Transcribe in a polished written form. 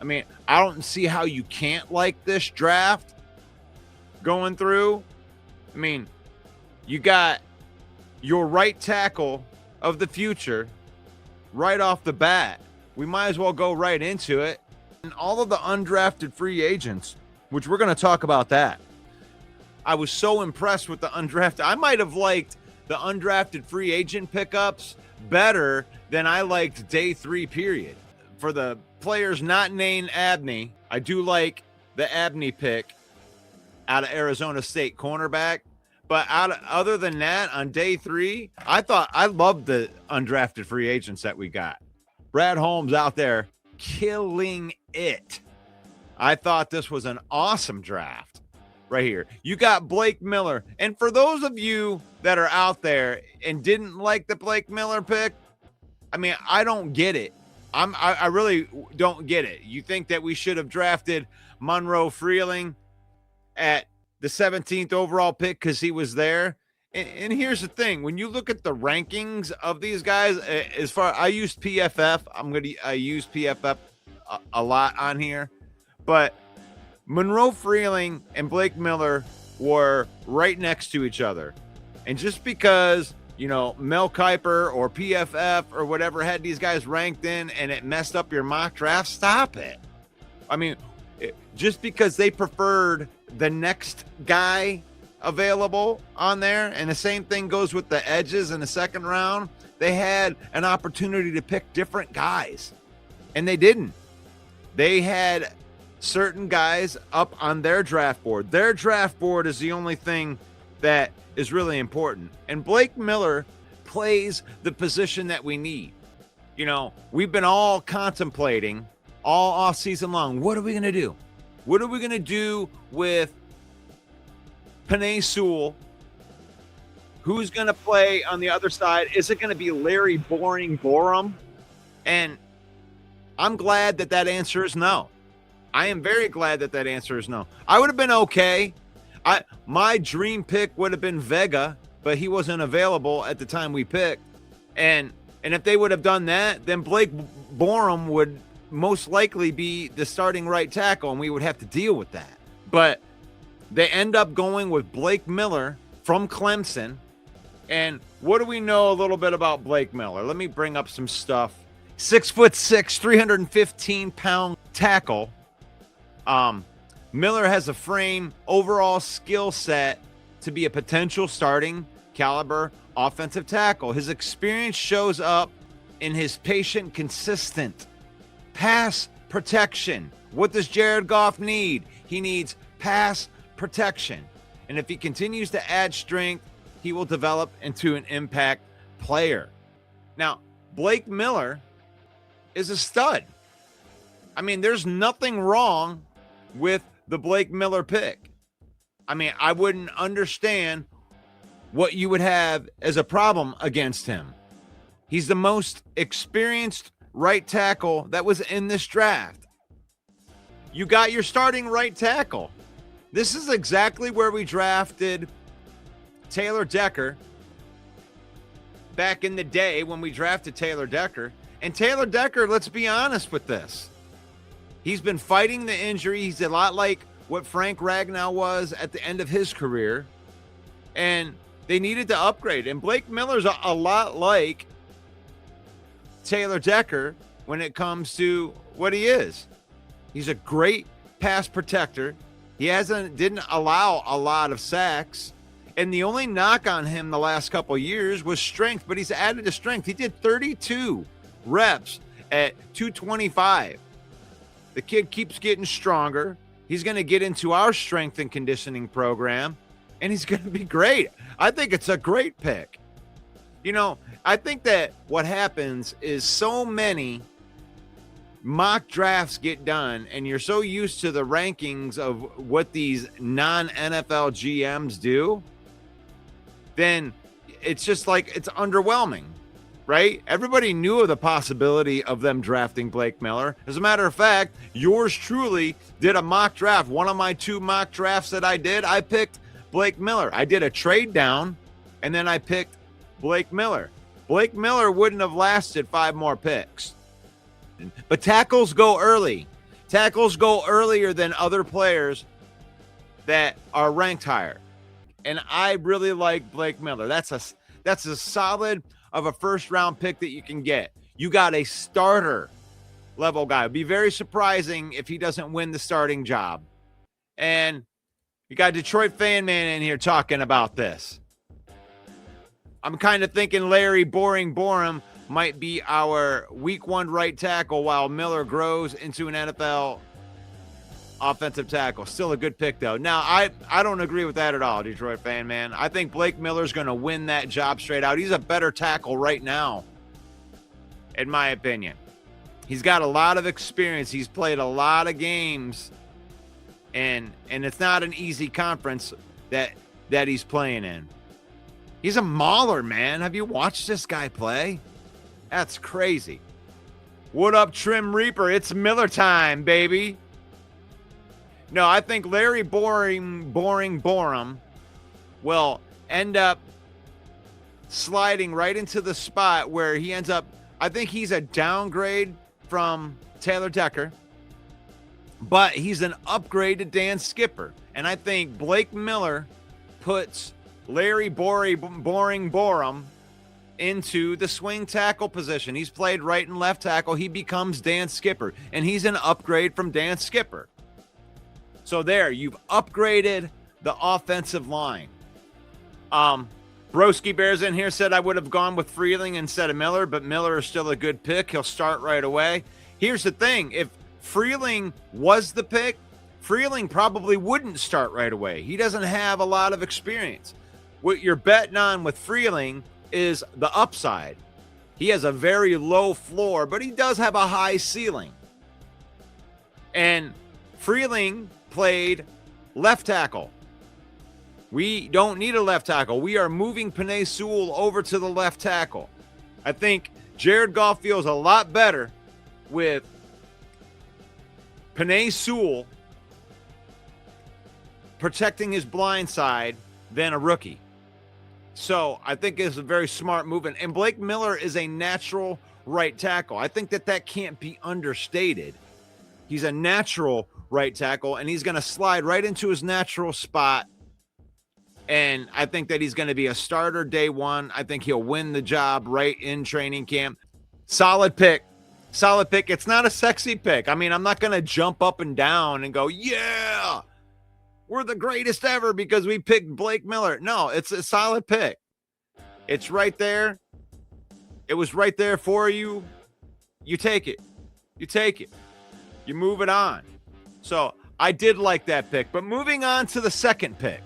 mean, I don't see how you can't like this draft going through. I mean, you got your right tackle of the future right off the bat. We might as well go right into it. And all of the undrafted free agents, which we're going to talk about that. I was so impressed with the undrafted. I might have liked the undrafted free agent pickups better than I liked day 3 period. For the players not named Abney, I do like the Abney pick out of Arizona State, cornerback. But other than that, on day 3, I loved the undrafted free agents that we got. Brad Holmes out there killing it. I thought this was an awesome draft right here. You got Blake Miller. And for those of you that are out there and didn't like the Blake Miller pick, I mean, I don't get it. I really don't get it. You think that we should have drafted Monroe Freeling at the 17th overall pick because he was there? And here's the thing. When you look at the rankings of these guys, as far I used PFF, I use PFF a lot on here, but Monroe Freeling and Blake Miller were right next to each other. And just because, you know, Mel Kiper or PFF or whatever had these guys ranked in and it messed up your mock draft, stop it. I mean, just because they preferred the next guy available on there, and the same thing goes with the edges in the second round, they had an opportunity to pick different guys, and they didn't. They had certain guys up on their draft board. Their draft board is the only thing that is really important, and Blake Miller plays the position that we need. You know, we've been all contemplating all off season long, what are we going to do? What are we going to do with Penei Sewell? Who's going to play on the other side? Is it going to be Larry Boring Borum? And I'm glad that answer is no. I am very glad that answer is no. I would have been okay. My dream pick would have been Vega, but he wasn't available at the time we picked. And if they would have done that, then Blake Borum would most likely be the starting right tackle, and we would have to deal with that. But they end up going with Blake Miller from Clemson. And what do we know a little bit about Blake Miller? Let me bring up some stuff. 6'6", 315-pound tackle. Miller has a frame, overall skill set to be a potential starting caliber offensive tackle. His experience shows up in his patient, consistent pass protection. What does Jared Goff need? He needs pass protection. And if he continues to add strength, he will develop into an impact player. Now, Blake Miller is a stud. I mean, there's nothing wrong with the Blake Miller pick. I mean, I wouldn't understand what you would have as a problem against him. He's the most experienced right tackle that was in this draft. You got your starting right tackle. This is exactly where we drafted Taylor Decker back in the day when we drafted Taylor Decker. And Taylor Decker, let's be honest with this. He's been fighting the injury. He's a lot like what Frank Ragnow was at the end of his career. And they needed to upgrade. And Blake Miller's a lot like Taylor Decker when it comes to what he is. He's a great pass protector. He didn't allow a lot of sacks. And the only knock on him the last couple of years was strength, but he's added to strength. He did 32 reps at 225. The kid keeps getting stronger. He's going to get into our strength and conditioning program, and he's going to be great. I think it's a great pick. You know, I think that what happens is so many mock drafts get done, and you're so used to the rankings of what these non-NFL GMs do, then it's just like it's underwhelming, right? Everybody knew of the possibility of them drafting Blake Miller. As a matter of fact, yours truly did a mock draft. One of my 2 mock drafts that I did, I picked Blake Miller. I did a trade down, and then I picked Blake Miller. Blake Miller wouldn't have lasted 5 more picks. But tackles go early. Tackles go earlier than other players that are ranked higher. And I really like Blake Miller. That's a solid of a first-round pick that you can get. You got a starter level guy. It'd be very surprising if he doesn't win the starting job. And you got Detroit fan man in here talking about this. I'm kind of thinking Larry Boring might be our week 1 right tackle while Miller grows into an NFL offensive tackle. Still a good pick, though. Now, I don't agree with that at all, Detroit fan man. I think Blake Miller's going to win that job straight out. He's a better tackle right now, in my opinion. He's got a lot of experience. He's played a lot of games, and it's not an easy conference that he's playing in. He's a mauler, man. Have you watched this guy play? That's crazy. What up, Trim Reaper? It's Miller time, baby. No, I think Larry Boring will end up sliding right into the spot where he ends up. I think he's a downgrade from Taylor Decker, but he's an upgrade to Dan Skipper. And I think Blake Miller puts Larry Boring into the swing tackle position. He's played right and left tackle. He becomes Dan Skipper, and he's an upgrade from Dan Skipper. So there, you've upgraded the offensive line. Broski Bears in here said I would have gone with Freeling instead of Miller, but Miller is still a good pick. He'll start right away. Here's the thing. If Freeling was the pick, Freeling probably wouldn't start right away. He doesn't have a lot of experience. What you're betting on with Freeling is the upside. He has a very low floor, but he does have a high ceiling. And Freeling played left tackle. We don't need a left tackle. We are moving Penei Sewell over to the left tackle. I think Jared Goff feels a lot better with Penei Sewell protecting his blind side than a rookie. So I think it's a very smart move. And Blake Miller is a natural right tackle. I think that can't be understated. He's a natural right tackle, and he's going to slide right into his natural spot. And I think that he's going to be a starter day one. I think he'll win the job right in training camp. Solid pick. Solid pick. It's not a sexy pick. I mean, I'm not going to jump up and down and go, yeah, we're the greatest ever because we picked Blake Miller. No, it's a solid pick. It's right there. It was right there for you. You take it. You take it. You move it on. So I did like that pick. But moving on to the second pick.